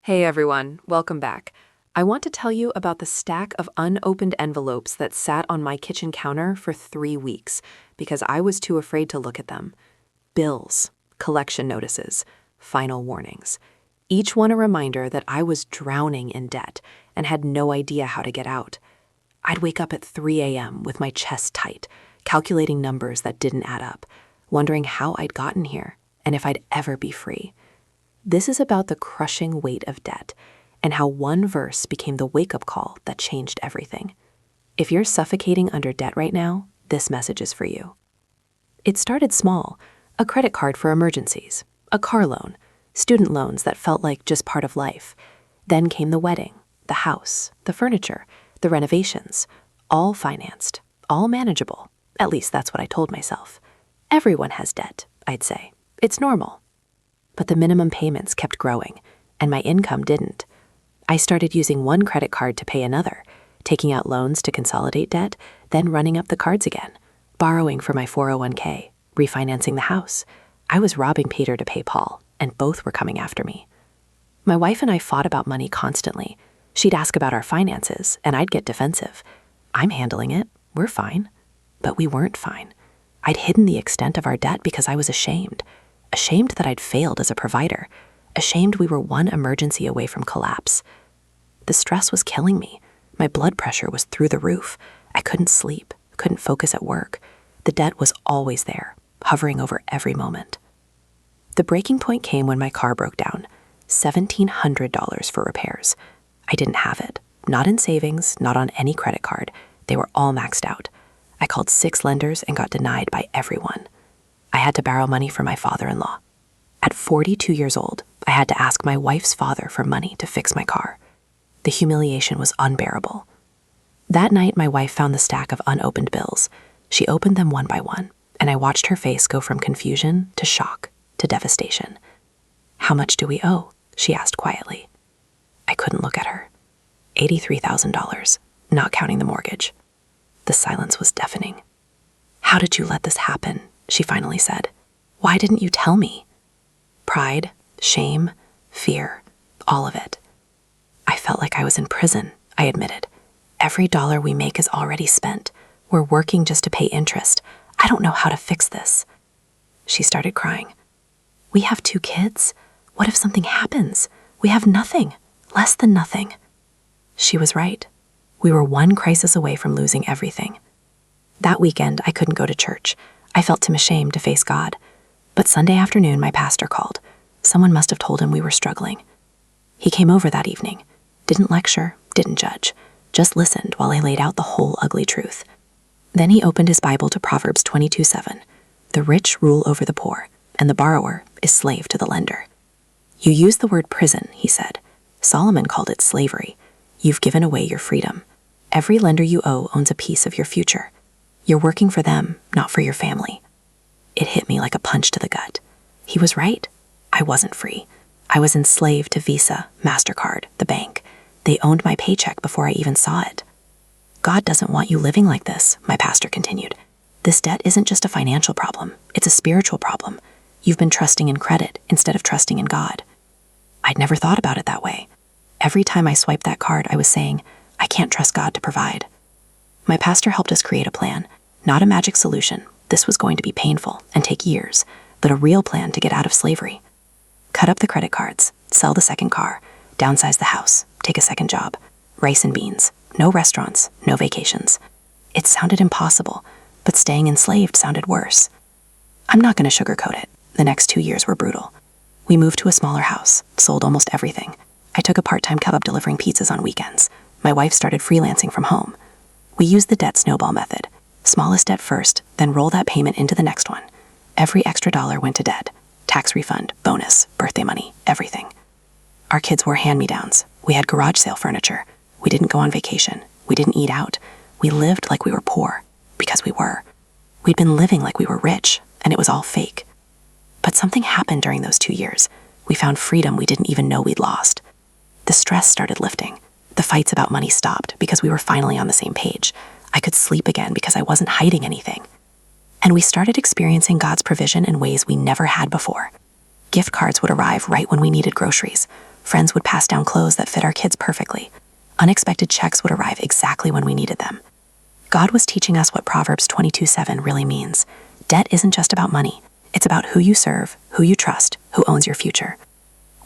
Hey everyone, welcome back. I want to tell you about the stack of unopened envelopes that sat on my kitchen counter for 3 weeks because I was too afraid to look at them. Bills, collection notices, final warnings. Each one a reminder that I was drowning in debt and had no idea how to get out. I'd wake up at 3 a.m. with my chest tight, calculating numbers that didn't add up, wondering how I'd gotten here and if I'd ever be free. This is about the crushing weight of debt and how one verse became the wake-up call that changed everything. If you're suffocating under debt right now, this message is for you. It started small, a credit card for emergencies, a car loan, student loans that felt like just part of life. Then came the wedding, the house, the furniture, the renovations, all financed, all manageable. At least that's what I told myself. Everyone has debt, I'd say. It's normal. But the minimum payments kept growing, and my income didn't. I started using one credit card to pay another, taking out loans to consolidate debt, then running up the cards again, borrowing for my 401k, refinancing the house. I was robbing Peter to pay Paul, and both were coming after me. My wife and I fought about money constantly. She'd ask about our finances, and I'd get defensive. I'm handling it. We're fine. But we weren't fine. I'd hidden the extent of our debt because I was ashamed that I'd failed as a provider, ashamed we were one emergency away from collapse. The stress was killing me. My blood pressure was through the roof. I couldn't sleep, couldn't focus at work. The debt was always there, hovering over every moment. The breaking point came when my car broke down, $1,700 for repairs. I didn't have it, not in savings, not on any credit card. They were all maxed out. I called 6 lenders and got denied by everyone. I had to borrow money from my father-in-law. At 42 years old, I had to ask my wife's father for money to fix my car. The humiliation was unbearable. That night, my wife found the stack of unopened bills. She opened them one by one, and I watched her face go from confusion to shock to devastation. "How much do we owe?" she asked quietly. I couldn't look at her. $83,000, not counting the mortgage. The silence was deafening. "How did you let this happen?" she finally said. "Why didn't you tell me?" Pride, shame, fear, all of it. I felt like I was in prison, I admitted. Every dollar we make is already spent. We're working just to pay interest. I don't know how to fix this. She started crying. "We have 2 kids. What if something happens? We have nothing, less than nothing." She was right. We were one crisis away from losing everything. That weekend, I couldn't go to church. I felt too ashamed to face God. But Sunday afternoon, my pastor called. Someone must have told him we were struggling. He came over that evening, didn't lecture, didn't judge, just listened while I laid out the whole ugly truth. Then he opened his Bible to Proverbs 22:7. The rich rule over the poor, and the borrower is slave to the lender. You use the word prison, he said. Solomon called it slavery. You've given away your freedom. Every lender you owe owns a piece of your future. You're working for them, not for your family. It hit me like a punch to the gut. He was right. I wasn't free. I was enslaved to Visa, MasterCard, the bank. They owned my paycheck before I even saw it. God doesn't want you living like this, my pastor continued. This debt isn't just a financial problem. It's a spiritual problem. You've been trusting in credit instead of trusting in God. I'd never thought about it that way. Every time I swiped that card, I was saying, I can't trust God to provide. My pastor helped us create a plan. Not a magic solution. This was going to be painful and take years, but a real plan to get out of slavery. Cut up the credit cards, sell the second car, downsize the house, take a second job, rice and beans, no restaurants, no vacations. It sounded impossible, but staying enslaved sounded worse. I'm not going to sugarcoat it. The next 2 years were brutal. We moved to a smaller house, sold almost everything. I took a part-time job delivering pizzas on weekends. My wife started freelancing from home. We used the debt snowball method. Smallest debt first, then roll that payment into the next one. Every extra dollar went to debt. Tax refund, bonus, birthday money, everything. Our kids wore hand-me-downs. We had garage sale furniture. We didn't go on vacation. We didn't eat out. We lived like we were poor, because we were. We'd been living like we were rich, and it was all fake. But something happened during those 2 years. We found freedom we didn't even know we'd lost. The stress started lifting. The fights about money stopped because we were finally on the same page. I could sleep again because I wasn't hiding anything. And we started experiencing God's provision in ways we never had before. Gift cards would arrive right when we needed groceries. Friends would pass down clothes that fit our kids perfectly. Unexpected checks would arrive exactly when we needed them. God was teaching us what Proverbs 22:7 really means. Debt isn't just about money. It's about who you serve, who you trust, who owns your future.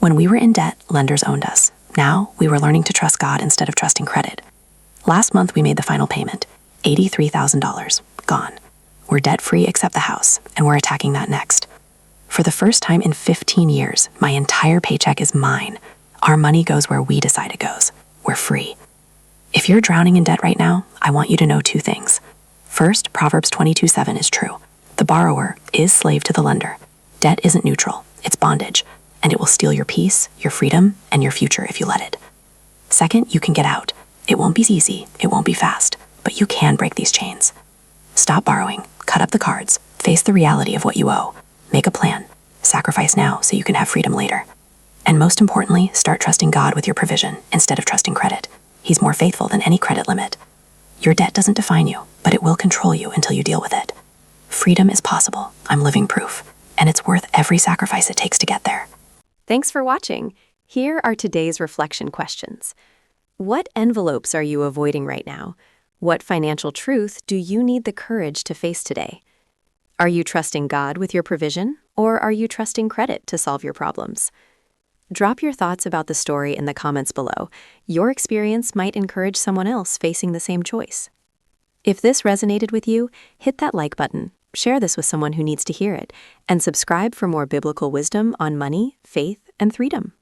When we were in debt, lenders owned us. Now, we were learning to trust God instead of trusting credit. Last month, we made the final payment, $83,000, gone. We're debt-free except the house, and we're attacking that next. For the first time in 15 years, my entire paycheck is mine. Our money goes where we decide it goes. We're free. If you're drowning in debt right now, I want you to know two things. First, Proverbs 22:7 is true. The borrower is slave to the lender. Debt isn't neutral, it's bondage, and it will steal your peace, your freedom, and your future if you let it. Second, you can get out. It won't be easy, it won't be fast, but you can break these chains. Stop borrowing, cut up the cards, face the reality of what you owe, make a plan, sacrifice now so you can have freedom later. And most importantly, start trusting God with your provision instead of trusting credit. He's more faithful than any credit limit. Your debt doesn't define you, but it will control you until you deal with it. Freedom is possible. I'm living proof, and it's worth every sacrifice it takes to get there. Thanks for watching. Here are today's reflection questions. What envelopes are you avoiding right now? What financial truth do you need the courage to face today? Are you trusting God with your provision, or are you trusting credit to solve your problems? Drop your thoughts about the story in the comments below. Your experience might encourage someone else facing the same choice. If this resonated with you, hit that like button, share this with someone who needs to hear it, and subscribe for more biblical wisdom on money, faith, and freedom.